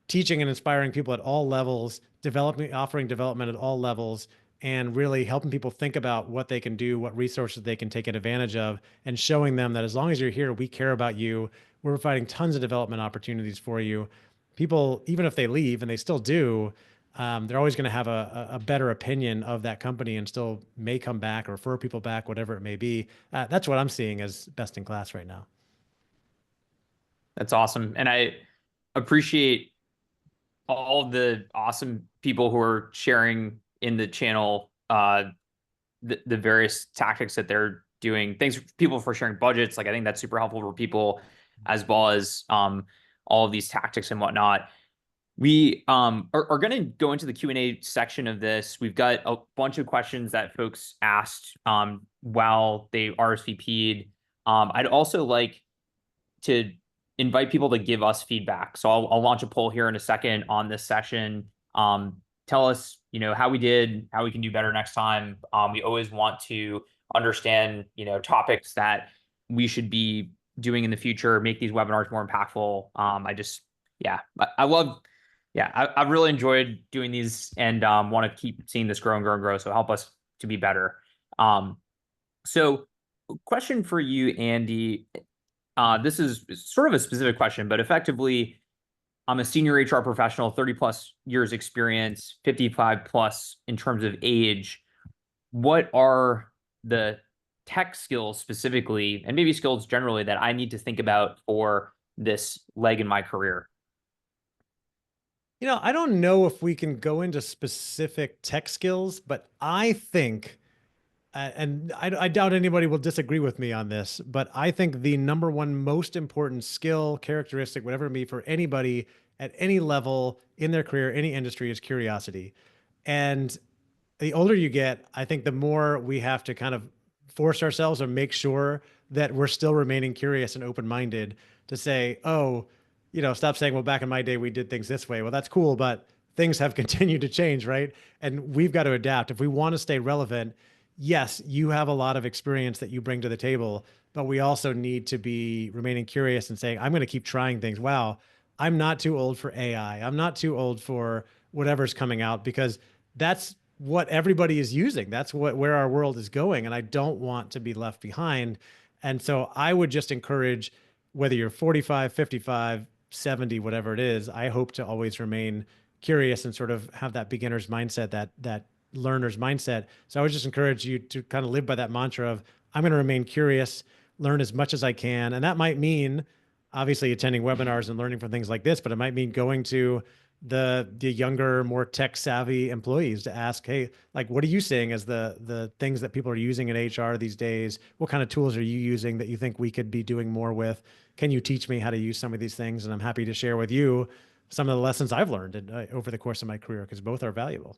teaching and inspiring people at all levels, offering development at all levels, and really helping people think about what they can do, what resources they can take advantage of, and showing them that as long as you're here, we care about you. We're providing tons of development opportunities for you. People, even if they leave, and they still do, they're always going to have a better opinion of that company and still may come back or refer people back, whatever it may be. That's what I'm seeing as best in class right now. That's awesome. And I appreciate all the awesome people who are sharing in the channel the various tactics that they're doing. Thanks people for sharing budgets. Like, I think that's super helpful for people, as well as all of these tactics and whatnot. We are going to go into the Q&A section of this. We've got a bunch of questions that folks asked while they RSVP'd. I'd also like to invite people to give us feedback. So I'll launch a poll here in a second on this session. Tell us, how we did, how we can do better next time. We always want to understand, topics that we should be doing in the future, make these webinars more impactful. I've really enjoyed doing these and want to keep seeing this grow and grow and grow. So help us to be better. So question for you, Andy. This is sort of a specific question, but effectively, I'm a senior HR professional, 30 plus years experience, 55 plus in terms of age. What are the tech skills specifically, and maybe skills generally, that I need to think about for this leg in my career? I don't know if we can go into specific tech skills, but I think, and I doubt anybody will disagree with me on this, but I think the number one most important skill, characteristic, whatever it be for anybody at any level in their career, any industry, is curiosity. And the older you get, I think the more we have to kind of force ourselves or make sure that we're still remaining curious and open-minded to say, oh, stop saying, well, back in my day, we did things this way. Well, that's cool, but things have continued to change, right? And we've got to adapt. If we want to stay relevant, yes, you have a lot of experience that you bring to the table, but we also need to be remaining curious and saying, I'm going to keep trying things. Wow, I'm not too old for AI. I'm not too old for whatever's coming out, because that's what everybody is using. That's where our world is going. And I don't want to be left behind. And so I would just encourage, whether you're 45, 55, 70, whatever it is, I hope to always remain curious and sort of have that beginner's mindset, that learner's mindset. So I would just encourage you to kind of live by that mantra of, I'm going to remain curious, learn as much as I can. And that might mean obviously attending webinars and learning from things like this, but it might mean going to the younger, more tech savvy employees to ask, hey, like, what are you seeing as the things that people are using in HR these days? What kind of tools are you using that you think we could be doing more with? Can you teach me how to use some of these things? And I'm happy to share with you some of the lessons I've learned over the course of my career, because both are valuable.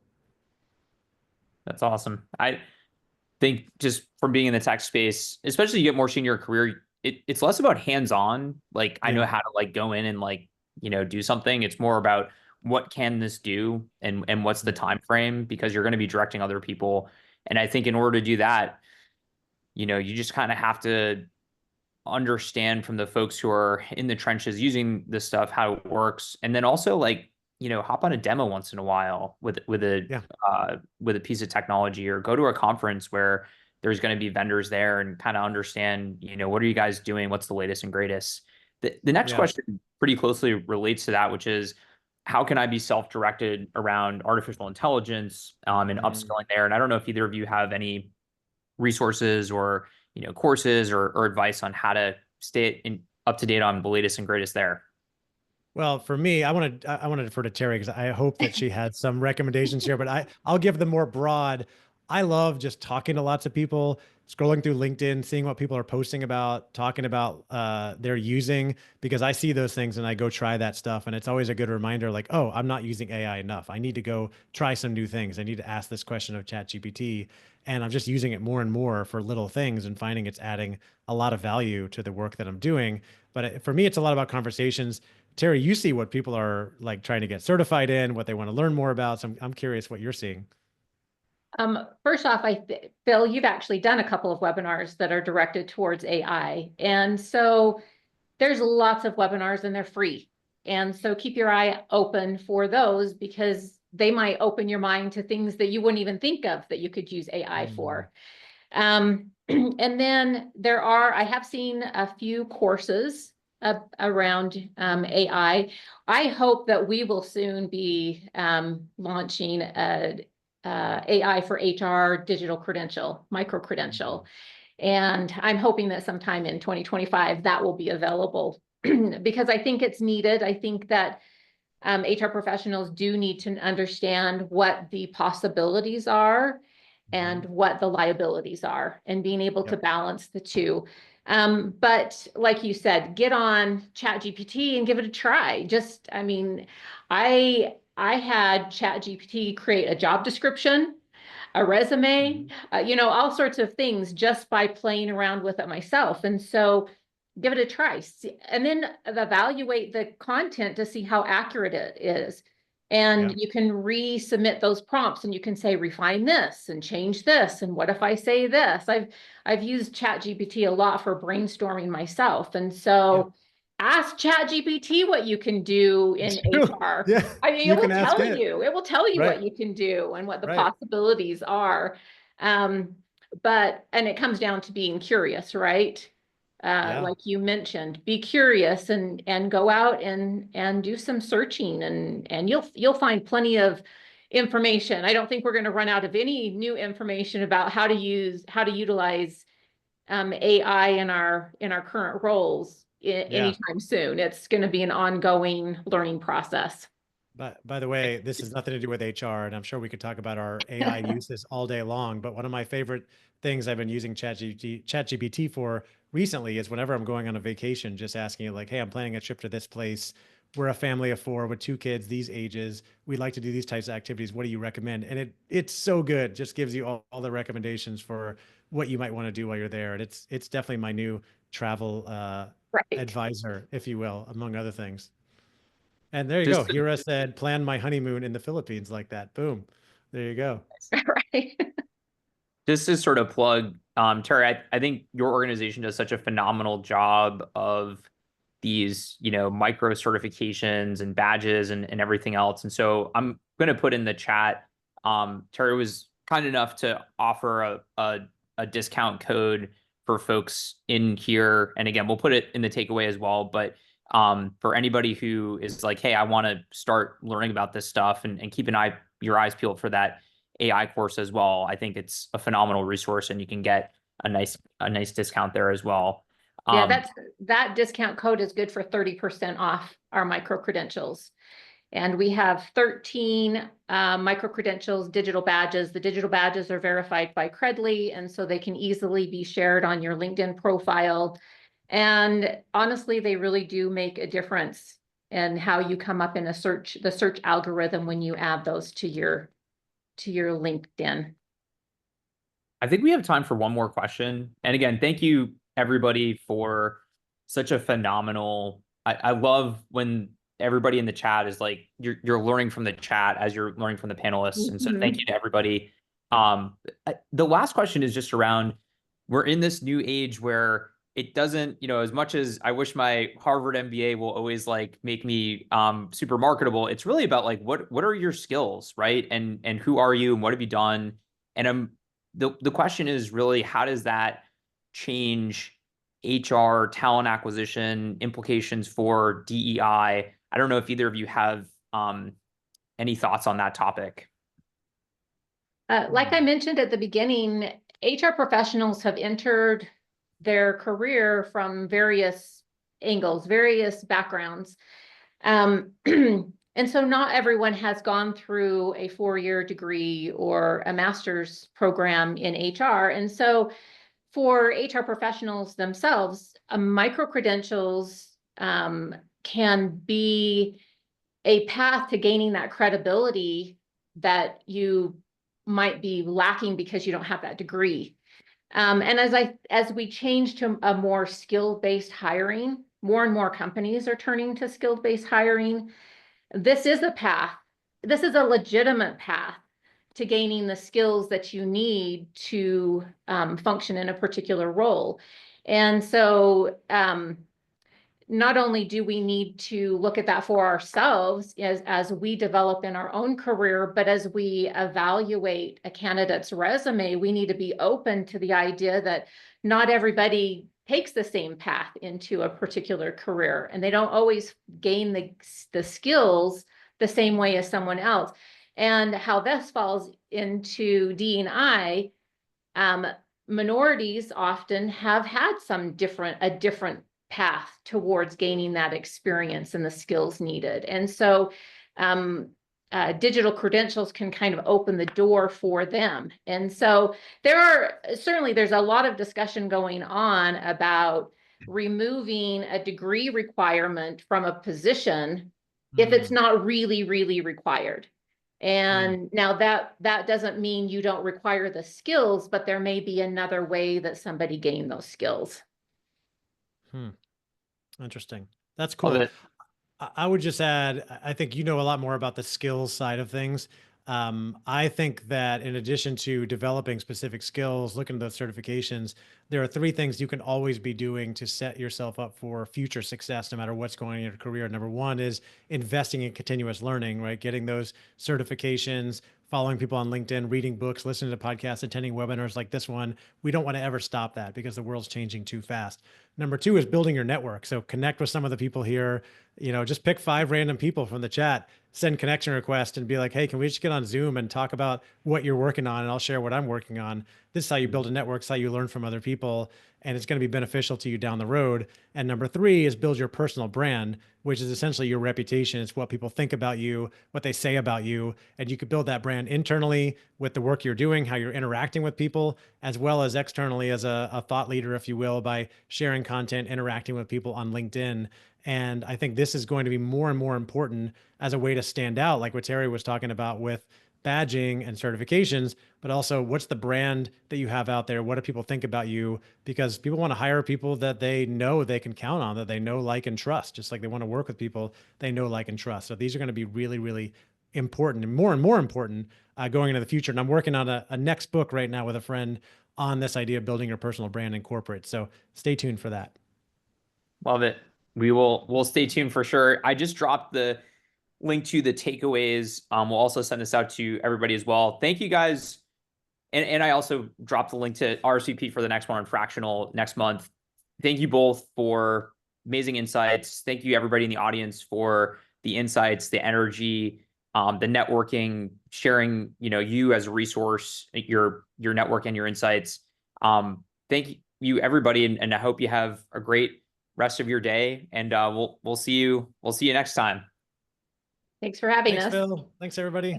That's awesome. I think just from being in the tech space, especially you get more senior career, it's less about hands-on. Like, I know how to like go in and like, do something. It's more about what can this do and what's the time frame, because you're going to be directing other people. And I think in order to do that, you just kind of have to understand from the folks who are in the trenches using this stuff, how it works. And then also like, hop on a demo once in a while with a piece of technology, or go to a conference where there's going to be vendors there and kind of understand, what are you guys doing? What's the latest and greatest? The next question pretty closely relates to that, which is, how can I be self-directed around artificial intelligence and upskilling there? And I don't know if either of you have any resources or, courses or advice on how to stay up to date on the latest and greatest there. Well, for me, I want to defer to Terri, because I hope that she had some recommendations here, but I'll give them more broad. I love just talking to lots of people, scrolling through LinkedIn, seeing what people are posting about, talking about they're using, because I see those things and I go try that stuff. And it's always a good reminder, like, oh, I'm not using AI enough. I need to go try some new things. I need to ask this question of ChatGPT. And I'm just using it more and more for little things and finding it's adding a lot of value to the work that I'm doing. But for me, it's a lot about conversations. Terri, you see what people are like trying to get certified in, what they want to learn more about. So I'm curious what you're seeing. First off, Phil, you've actually done a couple of webinars that are directed towards AI. And so there's lots of webinars and they're free. And so keep your eye open for those, because they might open your mind to things that you wouldn't even think of that you could use AI for. And then I have seen a few courses around AI. I hope that we will soon be launching a AI for HR digital credential, micro credential. And I'm hoping that sometime in 2025 that will be available because I think it's needed. I think that HR professionals do need to understand what the possibilities are and what the liabilities are, and being able to balance the two. But like you said, get on ChatGPT and give it a try. Just, I mean, I had ChatGPT create a job description, a resume, you know, all sorts of things just by playing around with it myself. And so give it a try, and then evaluate the content to see how accurate it is. And Yeah. you can resubmit those prompts and you can say, refine this and change this. And what if I say this? I've used ChatGPT a lot for brainstorming myself. And so ask ChatGPT what you can do in HR. Yeah, I mean, you can ask it. it will tell you Right. what you can do and what the Right. possibilities are. And it comes down to being curious, right? Yeah. Like you mentioned, be curious and go out and do some searching, and you'll find plenty of information. I don't think we're going to run out of any new information about how to utilize AI in our current roles anytime soon. It's going to be an ongoing learning process. But by the way, this has nothing to do with HR, and I'm sure we could talk about our AI uses all day long. But one of my favorite things I've been using ChatGPT for recently is whenever I'm going on a vacation, just asking it like, "Hey, I'm planning a trip to this place. We're a family of 4 with 2 kids, these ages. We'd like to do these types of activities. What do you recommend?" And it's so good. Just gives you all the recommendations for what you might want to do while you're there. And it's definitely my new travel Right. advisor, if you will, among other things. And there you go. Just Hira said, plan my honeymoon in the Philippines like that. Boom. There you go. Right. just to sort of plug, Terry, I think your organization does such a phenomenal job of these, you know, micro certifications and badges and everything else. And so I'm going to put in the chat. Terry was kind enough to offer a discount code for folks in here. And again, we'll put it in the takeaway as well. But for anybody who is like, hey, I want to start learning about this stuff and keep your eyes peeled for that AI course as well. I think it's a phenomenal resource and you can get a nice discount there as well. Yeah, that discount code is good for 30% off our micro credentials. And we have 13 micro credentials, digital badges. The digital badges are verified by Credly, and so they can easily be shared on your LinkedIn profile. And honestly, they really do make a difference in how you come up in the search algorithm when you add those to your LinkedIn. I think we have time for one more question. And again, thank you everybody for such a phenomenal. I love when everybody in the chat is like you're learning from the chat as you're learning from the panelists. And so thank you to everybody. The last question is just around, we're in this new age where it doesn't, you know, as much as I wish my Harvard MBA will always like make me super marketable, it's really about like what are your skills, right? And who are you and what have you done? And the question is really, how does that change HR, talent acquisition, implications for DEI? I don't know if either of you have any thoughts on that topic. Like I mentioned at the beginning, HR professionals have entered their career from various angles, various backgrounds. And so not everyone has gone through a 4-year degree or a master's program in HR. And so for HR professionals themselves, micro-credentials can be a path to gaining that credibility that you might be lacking because you don't have that degree. And as we change to a more skill-based hiring, more and more companies are turning to skill-based hiring. This is a path. This is a legitimate path to gaining the skills that you need to function in a particular role. And so not only do we need to look at that for ourselves as we develop in our own career, but as we evaluate a candidate's resume, we need to be open to the idea that not everybody takes the same path into a particular career, and they don't always gain the skills the same way as someone else. And how this falls into D&I, minorities often have had a different path towards gaining that experience and the skills needed. And so digital credentials can kind of open the door for them. And so there's a lot of discussion going on about removing a degree requirement from a position if it's not really, really required. And now that doesn't mean you don't require the skills, but there may be another way that somebody gained those skills. Interesting. That's Love cool. it. I would just add, I think you know a lot more about the skills side of things. I think that in addition to developing specific skills, looking at those certifications, there are 3 things you can always be doing to set yourself up for future success, no matter what's going on in your career. Number 1 is investing in continuous learning, right? Getting those certifications, following people on LinkedIn, reading books, listening to podcasts, attending webinars like this one. We don't want to ever stop that because the world's changing too fast. Number 2 is building your network. So connect with some of the people here. Just pick 5 random people from the chat, send connection request and be like, hey, can we just get on Zoom and talk about what you're working on? And I'll share what I'm working on. This is how you build a network. It's how you learn from other people. And it's going to be beneficial to you down the road. And number 3 is build your personal brand, which is essentially your reputation. It's what people think about you, what they say about you. And you could build that brand internally with the work you're doing, how you're interacting with people, as well as externally as a thought leader, if you will, by sharing content, interacting with people on LinkedIn. And I think this is going to be more and more important as a way to stand out, like what Terri was talking about with badging and certifications, but also what's the brand that you have out there? What do people think about you? Because people want to hire people that they know they can count on, that they know, like, and trust, just like they want to work with people they know, like, and trust. So these are going to be really, really important and more important going into the future. And I'm working on a next book right now with a friend on this idea of building your personal brand in corporate. So stay tuned for that. Love it. We'll stay tuned for sure. I just dropped the link to the takeaways. We'll also send this out to everybody as well. Thank you guys. And I also dropped the link to RSVP for the next one on fractional next month. Thank you both for amazing insights. Thank you everybody in the audience for the insights, the energy, the networking, sharing, you as a resource, your network and your insights. Thank you everybody. And I hope you have a great rest of your day. And we'll see you next time. Thanks for having us. Thanks, Phil. Thanks, everybody.